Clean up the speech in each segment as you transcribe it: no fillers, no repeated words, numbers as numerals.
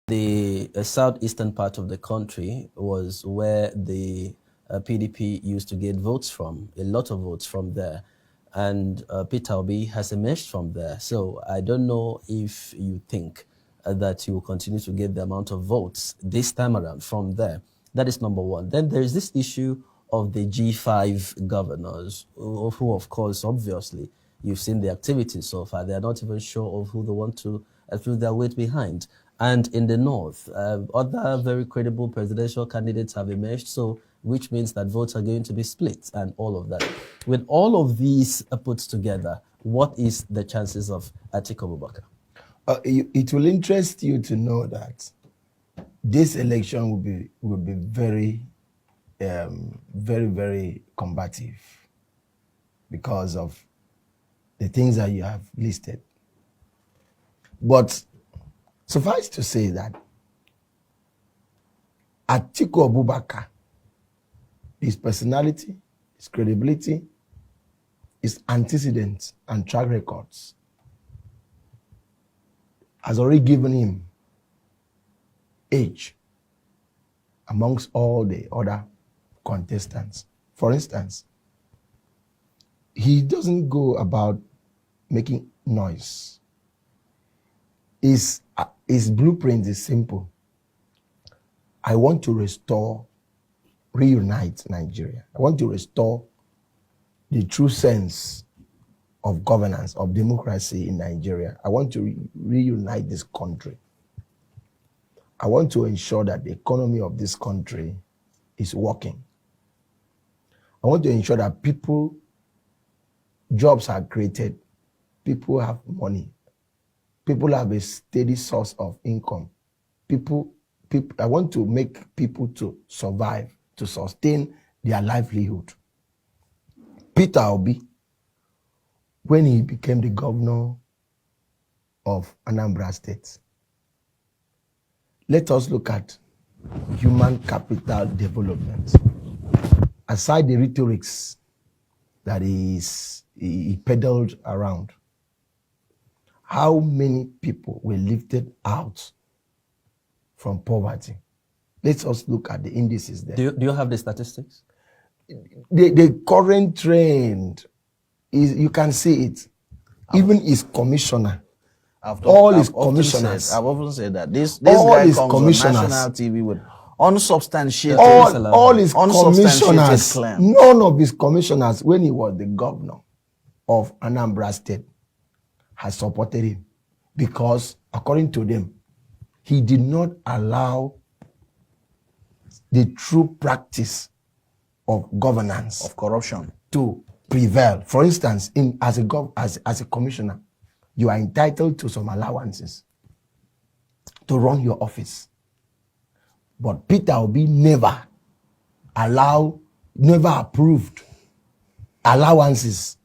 The southeastern part of the country was where the PDP used to get votes from, a lot of votes from there. And Peter Obi has emerged from there. So I don't know if you think that he will continue to get the amount of votes this time around from there. That is number one. Then there is this issue of the G5 governors, who of course, obviously, you've seen the activities so far. They are not even sure of who they want to put their weight behind. And in the north, other very credible presidential candidates have emerged, so which means that votes are going to be split and all of that. With all of these put together, what is the chances of Atiku Abubakar? It will interest you to know that this election will be very, very combative because of the things that you have listed. But suffice to say that Atiku Abubakar, his personality, his credibility, his antecedents and track records has already given him edge amongst all the other contestants. For instance, he doesn't go about making noise. His blueprint is simple. I want to reunite Nigeria. I want to restore the true sense of governance, of democracy in Nigeria. I want to reunite this country. I want to ensure that the economy of this country is working. I want to ensure that jobs are created, people have money, people have a steady source of income. I want to make people to survive, to sustain their livelihood. Peter Obi, when he became the governor of Anambra State, let us look at human capital development. Aside the rhetorics that he peddled around, how many people were lifted out from poverty? Let us look at the indices there. Do you have the statistics? The current trend is, you can see it. Even his commissioner, I've often said that this guy comes on national TV with unsubstantiated all his commissioners, claims. none of his commissioners, when he was the governor of Anambra State, has supported him, because according to them, he did not allow the true practice of governance, of corruption, to prevail. For instance, as a commissioner, you are entitled to some allowances to run your office. But Peter Obi never approved allowances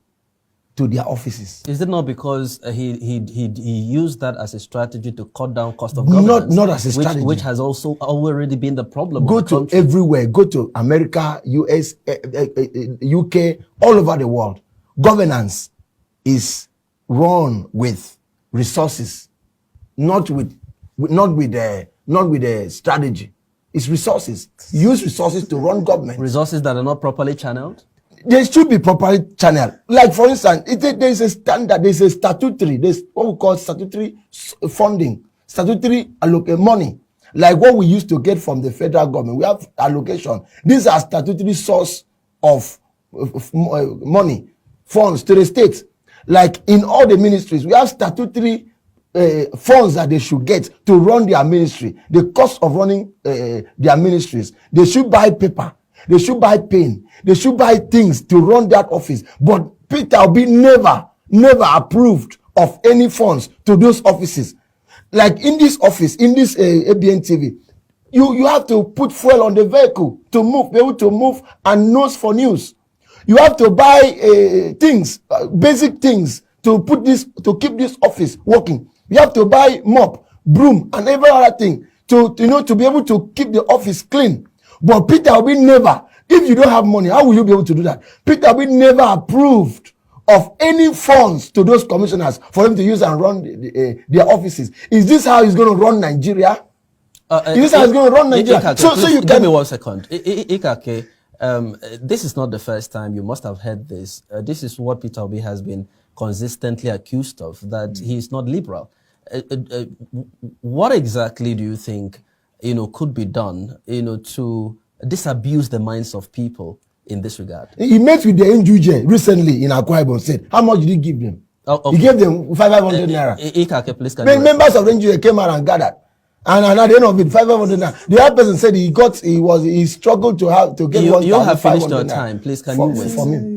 to their offices. Is it not because he used that as a strategy to cut down cost of governance? Not as a strategy. Which has also already been the problem. Go to everywhere. Go to America, US, UK, all over the world. Governance is run with resources, not with a strategy. It's resources. Use resources to run government. Resources that are not properly channeled? They should be properly channeled. Like, for instance, there's a standard, there's a statutory, there's what we call statutory funding, statutory money. Like what we used to get from the federal government. We have allocation. These are statutory source of money, funds to the states. Like in all the ministries, we have statutory funds that they should get to run their ministry. The cost of running their ministries. They should buy paper. They should buy pen. They should buy things to run that office. But Peter Obi never approved of any funds to those offices. Like in this office, in this ABN TV, you have to put fuel on the vehicle to move, be able to move and nose for news. You have to buy things, basic things to keep this office working. You have to buy mop, broom, and every other thing to be able to keep the office clean. But Peter Obi never. If you don't have money, how will you be able to do that? Peter Obi never approved of any funds to those commissioners for them to use and run their offices. Is this how he's going to run Nigeria? This is going to run Nigeria. So you give me 1 second. Ikake, this is not the first time. You must have heard this. This is what Peter Obi has been consistently accused of, that he is not liberal. What exactly do you think, could be done, to disabuse the minds of people in this regard? He met with the NUJ recently in Akwa Ibom, said, how much did he give them? Okay. He gave them 500 naira. Ikake, please, members of the NUJ came out and gathered. And at the end of it, 500 naira. The other person said he struggled to get 1,500 naira. You have finished your time. Please, can you wait? For me.